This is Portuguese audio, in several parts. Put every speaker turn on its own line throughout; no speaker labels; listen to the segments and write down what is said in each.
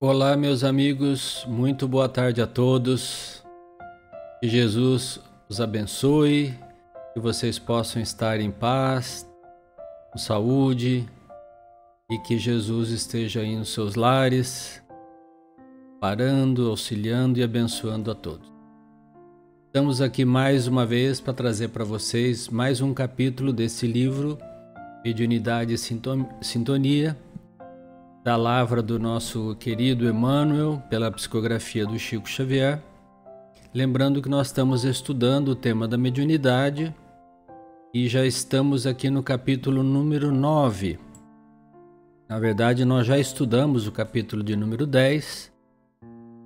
Olá, meus amigos, muito boa tarde a todos. Que Jesus os abençoe, que vocês possam estar em paz, com saúde e que Jesus esteja aí nos seus lares, parando, auxiliando e abençoando a todos. Estamos aqui mais uma vez para trazer para vocês mais um capítulo desse livro, Mediunidade e Sintonia, da lavra do nosso querido Emmanuel, pela psicografia do Chico Xavier. Lembrando que nós estamos estudando o tema da mediunidade e já estamos aqui no capítulo número 9. Na verdade, nós já estudamos o capítulo de número 10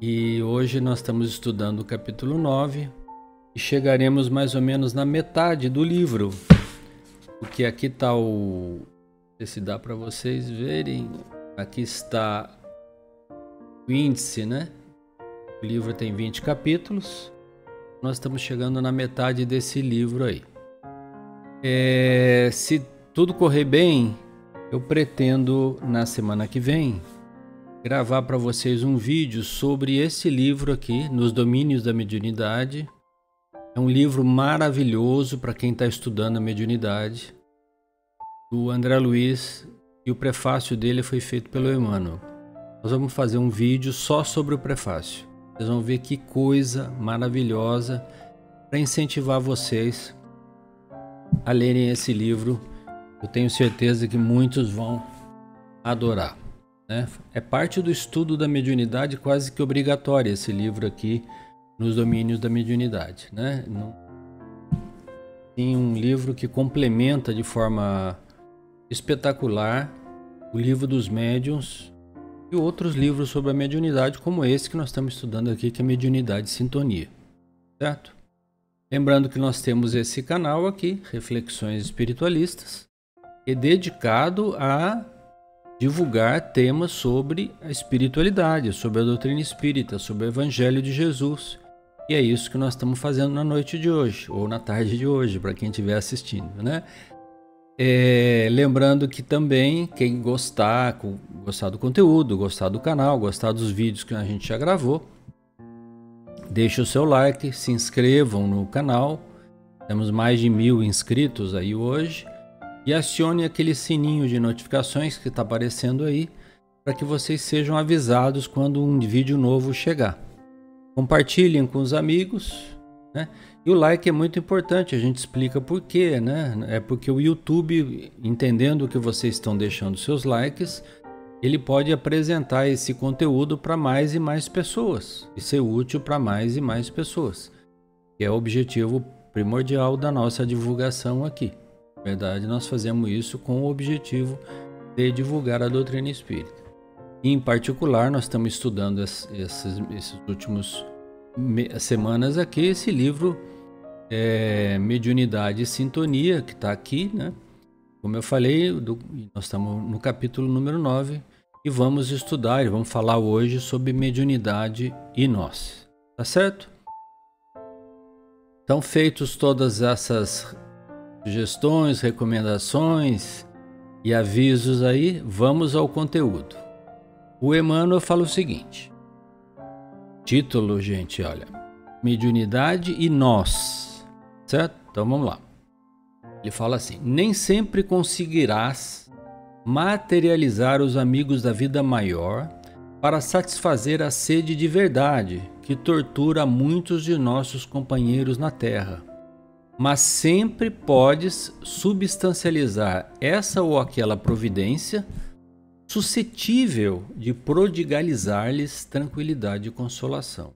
e hoje nós estamos estudando o capítulo 9 e chegaremos mais ou menos na metade do livro. Porque aqui está o... se dá para vocês verem... Aqui está o índice, né? O livro tem 20 capítulos. Nós estamos chegando na metade desse livro aí. Se tudo correr bem, eu pretendo, na semana que vem, gravar para vocês um vídeo sobre esse livro aqui, Nos Domínios da Mediunidade. É um livro maravilhoso para quem está estudando a mediunidade, do André Luiz. E o prefácio dele foi feito pelo Emmanuel. Nós vamos fazer um vídeo só sobre o prefácio. Vocês vão ver que coisa maravilhosa para incentivar vocês a lerem esse livro. Eu tenho certeza que muitos vão adorar, né? É parte do estudo da mediunidade, quase que obrigatório esse livro aqui, Nos Domínios da Mediunidade, né? Tem um livro que complementa de forma espetacular o Livro dos Médiuns e outros livros sobre a mediunidade, como esse que nós estamos estudando aqui, que é Mediunidade e Sintonia, certo? Lembrando que nós temos esse canal aqui, Reflexões Espiritualistas, que é dedicado a divulgar temas sobre a espiritualidade, sobre a doutrina espírita, sobre o Evangelho de Jesus. E é isso que nós estamos fazendo na noite de hoje, ou na tarde de hoje, para quem estiver assistindo, né? Lembrando que também quem gostar do conteúdo, gostar do canal, gostar dos vídeos que a gente já gravou, deixe o seu like, se inscrevam no canal, temos mais de 1000 inscritos aí hoje, e acione aquele sininho de notificações que está aparecendo aí, para que vocês sejam avisados quando um vídeo novo chegar. Compartilhem com os amigos, né? E o like é muito importante, a gente explica por quê, né? É porque o YouTube, entendendo que vocês estão deixando seus likes, ele pode apresentar esse conteúdo para mais e mais pessoas e ser útil para mais e mais pessoas, que é o objetivo primordial da nossa divulgação aqui. Na verdade, nós fazemos isso com o objetivo de divulgar a doutrina espírita. E, em particular, nós estamos estudando esses últimos semanas aqui esse livro Mediunidade e Sintonia, que está aqui, né? Como eu falei, nós estamos no capítulo número 9 e vamos estudar e vamos falar hoje sobre mediunidade e nós, tá certo? Então, feitos todas essas sugestões, recomendações e avisos aí, vamos ao conteúdo. O Emmanuel fala o seguinte, título, gente, olha, Mediunidade e nós, certo? Então vamos lá. Ele fala assim, nem sempre conseguirás materializar os amigos da vida maior para satisfazer a sede de verdade que tortura muitos de nossos companheiros na terra, mas sempre podes substancializar essa ou aquela providência suscetível de prodigalizar-lhes tranquilidade e consolação.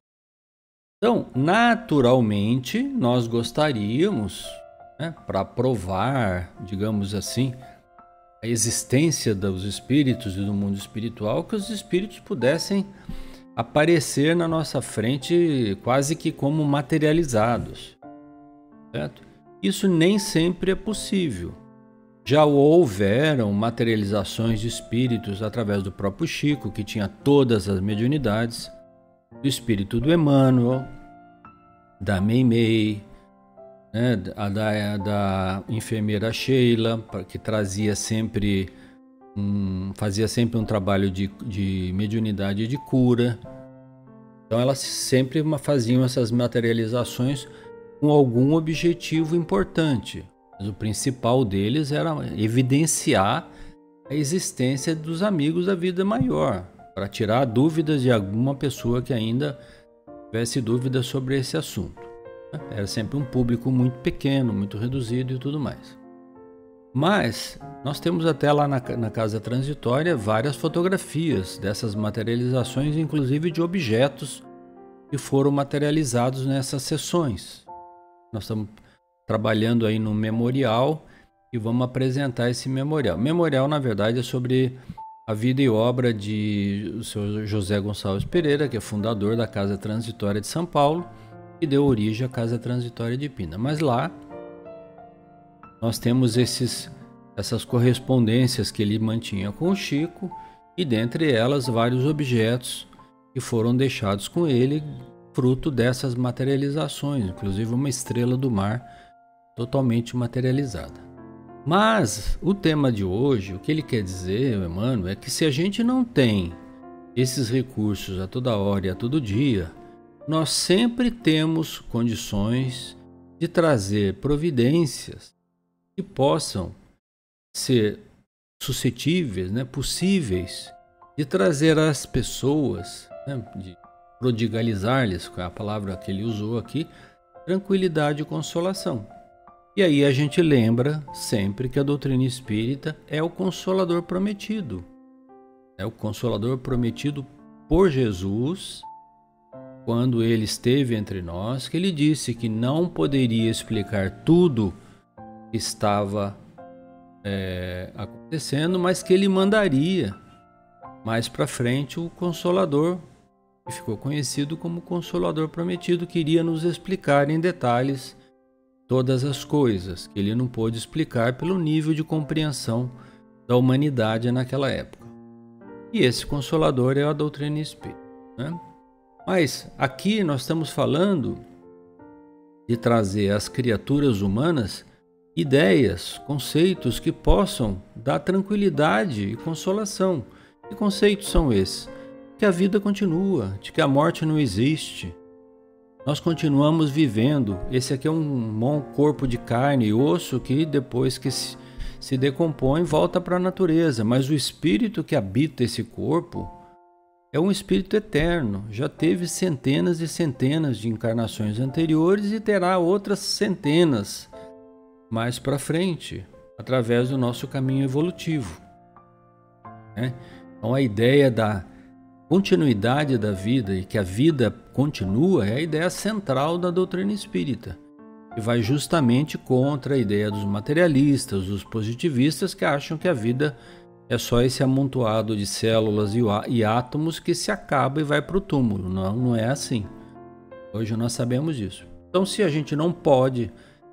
Então, naturalmente, nós gostaríamos, né, para provar, digamos assim, a existência dos espíritos e do mundo espiritual, que os espíritos pudessem aparecer na nossa frente quase que como materializados, certo? Isso nem sempre é possível. Já houveram materializações de espíritos através do próprio Chico, que tinha todas as mediunidades, do espírito do Emmanuel, da Meimei, né, da enfermeira Sheila, que trazia sempre fazia sempre um trabalho de mediunidade e de cura. Então elas sempre faziam essas materializações com algum objetivo importante. Mas o principal deles era evidenciar a existência dos amigos da vida maior, para tirar dúvidas de alguma pessoa que ainda tivesse dúvidas sobre esse assunto. Era sempre um público muito pequeno, muito reduzido e tudo mais. Mas nós temos até lá na casa transitória várias fotografias dessas materializações, inclusive de objetos que foram materializados nessas sessões. Nós estamos trabalhando aí no memorial e vamos apresentar esse memorial. O memorial, na verdade, é sobre a vida e obra de o senhor José Gonçalves Pereira, que é fundador da Casa Transitória de São Paulo e deu origem à Casa Transitória de Pina. Mas lá nós temos essas correspondências que ele mantinha com o Chico e dentre elas vários objetos que foram deixados com ele, fruto dessas materializações, inclusive uma estrela do mar totalmente materializada. Mas o tema de hoje, o que ele quer dizer, Emmanuel, é que se a gente não tem esses recursos a toda hora e a todo dia, nós sempre temos condições de trazer providências que possam ser suscetíveis, possíveis de trazer às pessoas, de prodigalizar-lhes, que é a palavra que ele usou aqui, tranquilidade e consolação. E aí a gente lembra sempre que a doutrina espírita é o Consolador prometido. É o Consolador prometido por Jesus, quando ele esteve entre nós, que ele disse que não poderia explicar tudo que estava acontecendo, mas que ele mandaria mais para frente o Consolador, que ficou conhecido como Consolador prometido, que iria nos explicar em detalhes todas as coisas que ele não pôde explicar pelo nível de compreensão da humanidade naquela época. E esse Consolador é a doutrina espírita, Mas aqui nós estamos falando de trazer às criaturas humanas ideias, conceitos que possam dar tranquilidade e consolação. Que conceitos são esses? Que a vida continua, de que a morte não existe. Nós continuamos vivendo. Esse aqui é um bom corpo de carne e osso que depois que se decompõe volta para a natureza. Mas o espírito que habita esse corpo é um espírito eterno. Já teve centenas e centenas de encarnações anteriores e terá outras centenas mais para frente, através do nosso caminho evolutivo. Então a ideia da continuidade da vida e que a vida continua é a ideia central da doutrina espírita, que vai justamente contra a ideia dos materialistas, dos positivistas, que acham que a vida é só esse amontoado de células e átomos que se acaba e vai para o túmulo. Não é assim. Hoje nós sabemos disso. Então, se a gente não pode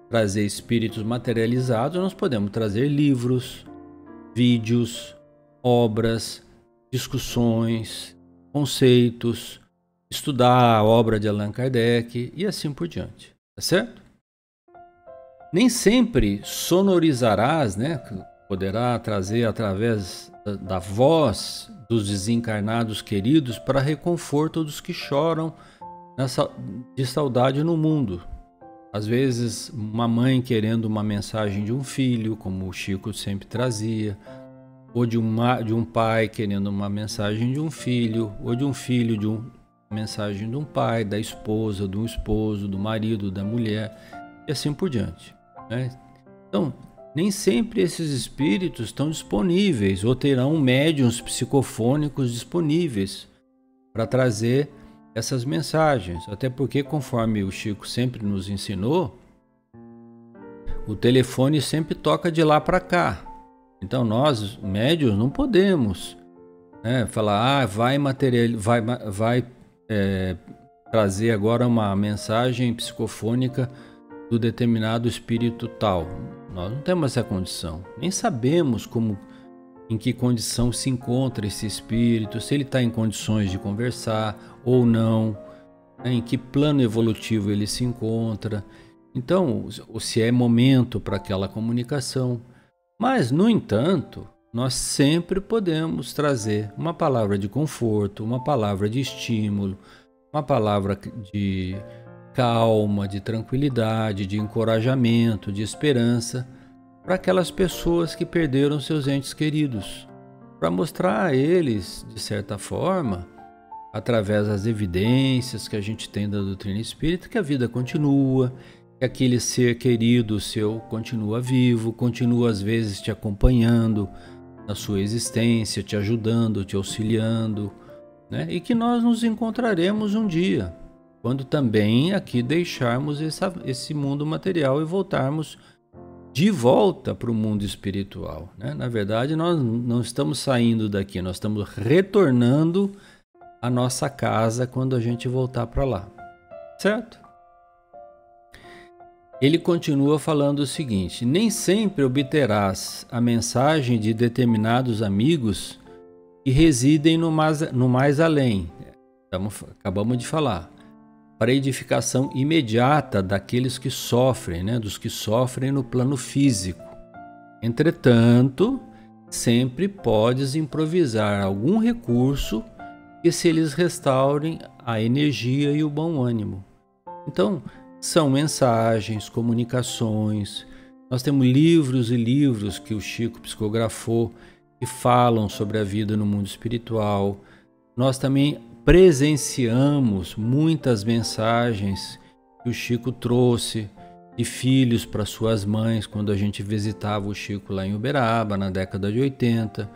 trazer espíritos materializados, nós podemos trazer livros, vídeos, obras, discussões, conceitos, estudar a obra de Allan Kardec e assim por diante, tá certo? Nem sempre sonorizarás, poderá trazer através da voz dos desencarnados queridos para reconforto dos que choram de saudade no mundo. Às vezes, uma mãe querendo uma mensagem de um filho, como o Chico sempre trazia, ou de um pai querendo uma mensagem de um filho, ou de um filho de uma mensagem de um pai, da esposa, do esposo, do marido, da mulher, e assim por diante. Então, nem sempre esses espíritos estão disponíveis, ou terão médiuns psicofônicos disponíveis para trazer essas mensagens, até porque, conforme o Chico sempre nos ensinou, o telefone sempre toca de lá para cá. Então nós, médiuns, não podemos falar, vai trazer agora uma mensagem psicofônica do determinado espírito tal. Nós não temos essa condição, nem sabemos em que condição se encontra esse espírito, se ele está em condições de conversar ou não, em que plano evolutivo ele se encontra, então, ou se é momento para aquela comunicação. Mas, no entanto, nós sempre podemos trazer uma palavra de conforto, uma palavra de estímulo, uma palavra de calma, de tranquilidade, de encorajamento, de esperança para aquelas pessoas que perderam seus entes queridos, para mostrar a eles, de certa forma, através das evidências que a gente tem da doutrina espírita, que a vida continua, que aquele ser querido seu continua vivo, continua às vezes te acompanhando na sua existência, te ajudando, te auxiliando, né? E que nós nos encontraremos um dia, quando também aqui deixarmos esse mundo material e voltarmos de volta para o mundo espiritual, né? Na verdade, nós não estamos saindo daqui, nós estamos retornando à nossa casa quando a gente voltar para lá, certo? Ele continua falando o seguinte: nem sempre obterás a mensagem de determinados amigos que residem no mais além. Acabamos de falar. Para a edificação imediata daqueles que sofrem, né? Dos que sofrem no plano físico. Entretanto, sempre podes improvisar algum recurso que se lhes restaurem a energia e o bom ânimo. Então, são mensagens, comunicações. Nós temos livros e livros que o Chico psicografou que falam sobre a vida no mundo espiritual. Nós também presenciamos muitas mensagens que o Chico trouxe de filhos para suas mães quando a gente visitava o Chico lá em Uberaba, na década de 80.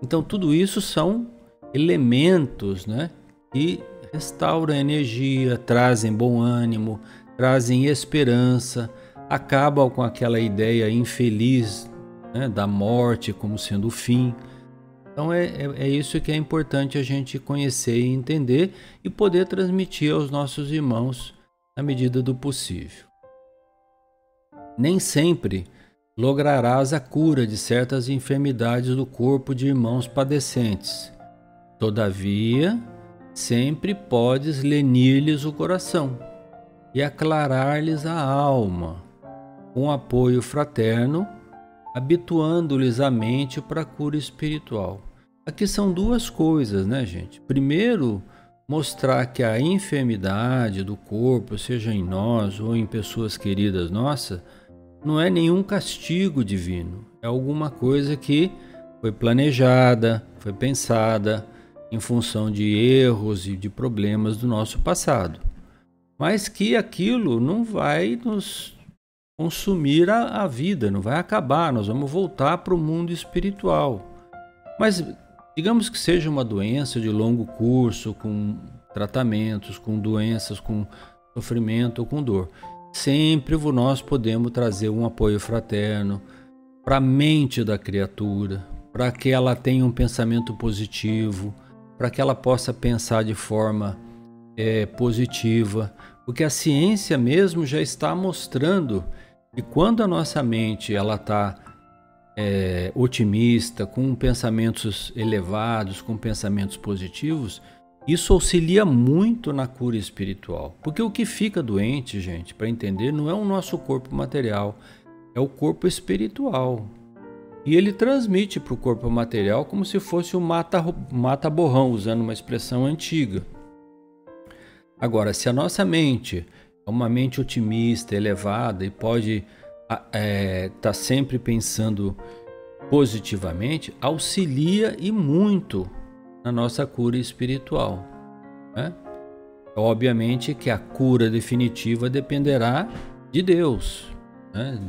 Então, tudo isso são elementos, né, que restauram a energia, trazem bom ânimo, trazem esperança, acabam com aquela ideia infeliz, né, da morte como sendo o fim. Então é isso que é importante a gente conhecer e entender e poder transmitir aos nossos irmãos na medida do possível. Nem sempre lograrás a cura de certas enfermidades do corpo de irmãos padecentes. Todavia, sempre podes lenir-lhes o coração e aclarar-lhes a alma, com apoio fraterno, habituando-lhes a mente para a cura espiritual. Aqui são duas coisas, né, gente? Primeiro, mostrar que a enfermidade do corpo, seja em nós ou em pessoas queridas nossas, não é nenhum castigo divino. É alguma coisa que foi planejada, foi pensada em função de erros e de problemas do nosso passado. Mas que aquilo não vai nos consumir a vida, não vai acabar, nós vamos voltar para o mundo espiritual. Mas digamos que seja uma doença de longo curso, com tratamentos, com doenças, com sofrimento ou com dor. Sempre nós podemos trazer um apoio fraterno para a mente da criatura, para que ela tenha um pensamento positivo, para que ela possa pensar de forma positiva, porque a ciência mesmo já está mostrando que quando a nossa mente ela está otimista, com pensamentos elevados, com pensamentos positivos, isso auxilia muito na cura espiritual. Porque o que fica doente, gente, para entender, não é o nosso corpo material, é o corpo espiritual. E ele transmite para o corpo material como se fosse um mata-borrão, usando uma expressão antiga. Agora, se a nossa mente é uma mente otimista, elevada e pode estar sempre pensando positivamente, auxilia e muito na nossa cura espiritual, né? Obviamente que a cura definitiva dependerá de Deus, né?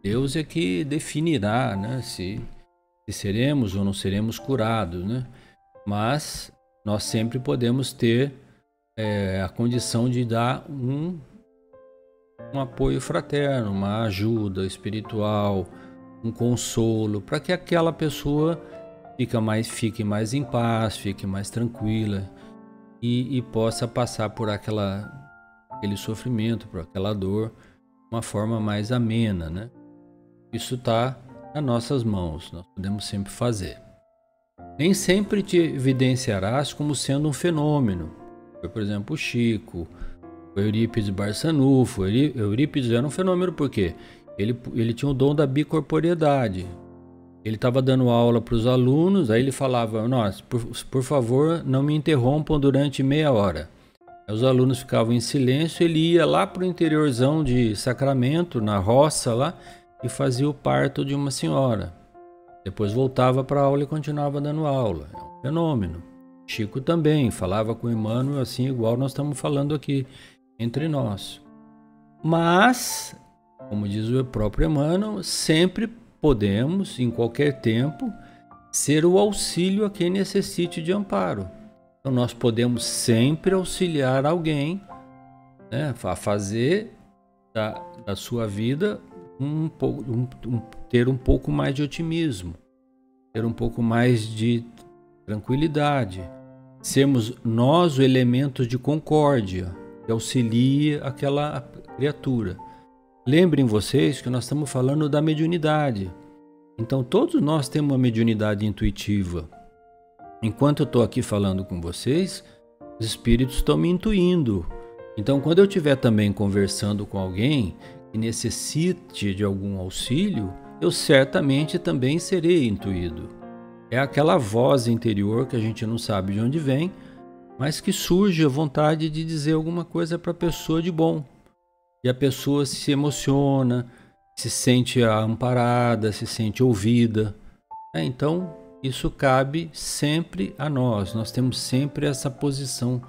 Deus é que definirá, né, se seremos ou não seremos curados, né? Mas nós sempre podemos ter a condição de dar um apoio fraterno, uma ajuda espiritual, um consolo, para que aquela pessoa fique mais em paz, fique mais tranquila e possa passar por aquele sofrimento, por aquela dor, de uma forma mais amena, né? Isso está nas nossas mãos, nós podemos sempre fazer. Nem sempre te evidenciarás como sendo um fenômeno. Por exemplo, o Chico, o Eurípides Barçanufo. Eurípides era um fenômeno porque ele tinha o dom da bicorporeidade. Ele estava dando aula para os alunos, aí ele falava: "Nossa, por favor, não me interrompam durante meia hora." Aí os alunos ficavam em silêncio, ele ia lá para o interiorzão de Sacramento, na roça lá, e fazia o parto de uma senhora. Depois voltava para a aula e continuava dando aula. É um fenômeno. Chico também falava com o Emmanuel assim, igual nós estamos falando aqui entre nós. Mas, como diz o próprio Emmanuel, sempre podemos, em qualquer tempo, ser o auxílio a quem necessite de amparo. Então nós podemos sempre auxiliar alguém, né, a fazer da sua vida ter um pouco mais de otimismo, ter um pouco mais de tranquilidade, sermos nós o elemento de concórdia que auxilia aquela criatura. Lembrem vocês que nós estamos falando da mediunidade. Então todos nós temos uma mediunidade intuitiva. Enquanto eu estou aqui falando com vocês, os espíritos estão me intuindo. Então quando eu estiver também conversando com alguém que necessite de algum auxílio, eu certamente também serei intuído. É aquela voz interior que a gente não sabe de onde vem, mas que surge a vontade de dizer alguma coisa para a pessoa de bom. E a pessoa se emociona, se sente amparada, se sente ouvida. Então, isso cabe sempre a nós. Nós temos sempre essa posição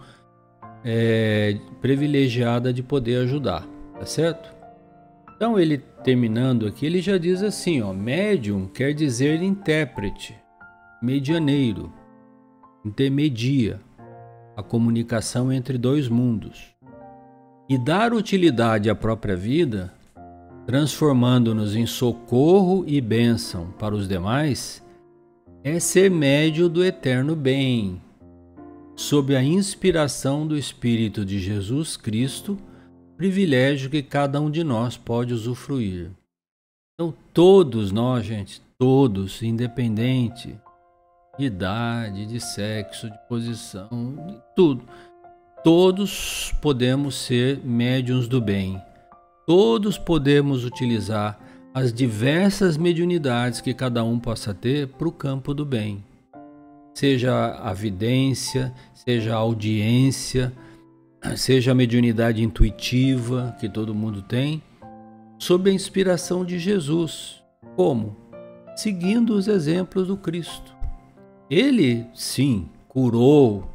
privilegiada de poder ajudar, tá certo? Então, ele terminando aqui, ele já diz assim, ó, médium quer dizer intérprete, medianeiro, intermedia a comunicação entre dois mundos. E dar utilidade à própria vida, transformando-nos em socorro e bênção para os demais, é ser médio do eterno bem, sob a inspiração do Espírito de Jesus Cristo, privilégio que cada um de nós pode usufruir. Então todos nós, gente, todos, independente de idade, de sexo, de posição, de tudo, todos podemos ser médiuns do bem. Todos podemos utilizar as diversas mediunidades que cada um possa ter para o campo do bem. Seja a vidência, seja a audiência, seja a mediunidade intuitiva que todo mundo tem, sob a inspiração de Jesus. Como? Seguindo os exemplos do Cristo. Ele, sim, curou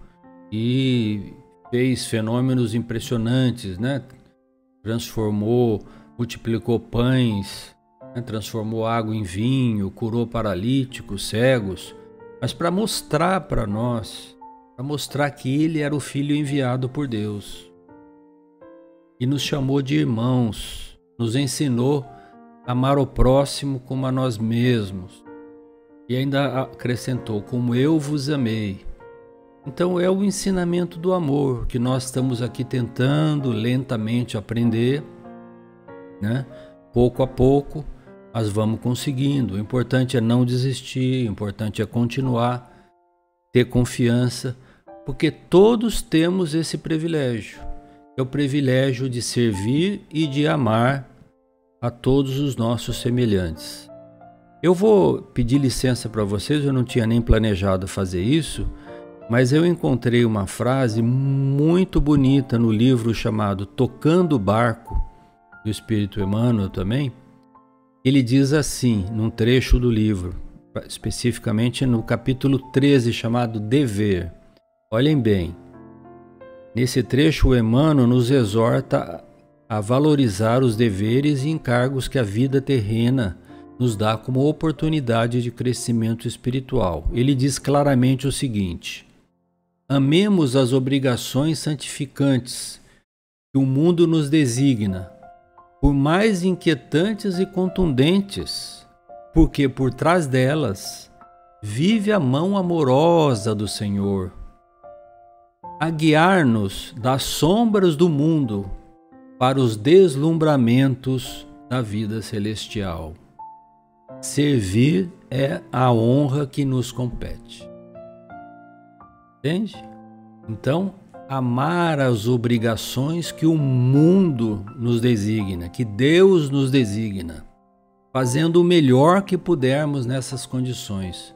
e fez fenômenos impressionantes, né? Transformou, multiplicou pães, né? Transformou água em vinho, curou paralíticos, cegos, mas para mostrar para nós, para mostrar que ele era o Filho enviado por Deus. E nos chamou de irmãos, nos ensinou a amar o próximo como a nós mesmos. E ainda acrescentou, como eu vos amei. Então é o ensinamento do amor que nós estamos aqui tentando lentamente aprender, né? Pouco a pouco, mas vamos conseguindo. O importante é não desistir, o importante é continuar, ter confiança, porque todos temos esse privilégio. É o privilégio de servir e de amar a todos os nossos semelhantes. Eu vou pedir licença para vocês, eu não tinha nem planejado fazer isso, mas eu encontrei uma frase muito bonita no livro chamado Tocando o Barco, do Espírito Emmanuel também. Ele diz assim, num trecho do livro, especificamente no capítulo 13, chamado Dever. Olhem bem, nesse trecho o Emmanuel nos exorta a valorizar os deveres e encargos que a vida terrena nos dá como oportunidade de crescimento espiritual. Ele diz claramente o seguinte: amemos as obrigações santificantes que o mundo nos designa, por mais inquietantes e contundentes, porque por trás delas vive a mão amorosa do Senhor, a guiar-nos das sombras do mundo para os deslumbramentos da vida celestial. Servir é a honra que nos compete. Entende? Então, amar as obrigações que o mundo nos designa, que Deus nos designa, fazendo o melhor que pudermos nessas condições,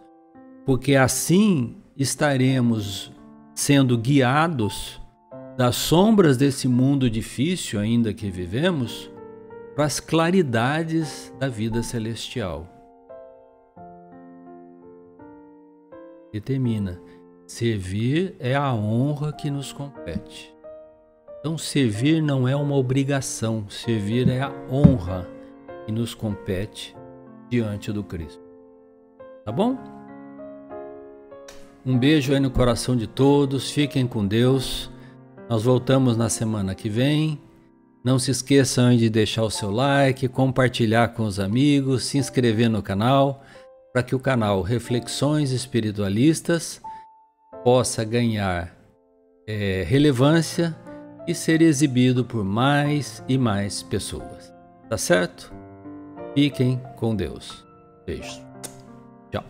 porque assim estaremos sendo guiados das sombras desse mundo difícil ainda que vivemos para as claridades da vida celestial. E termina: servir é a honra que nos compete. Então, servir não é uma obrigação, servir é a honra que nos compete diante do Cristo. Tá bom? Um beijo aí no coração de todos, fiquem com Deus. Nós voltamos na semana que vem. Não se esqueçam de deixar o seu like, compartilhar com os amigos, se inscrever no canal, para que o canal Reflexões Espiritualistas possa ganhar relevância e ser exibido por mais e mais pessoas. Tá certo? Fiquem com Deus. Beijo. Tchau.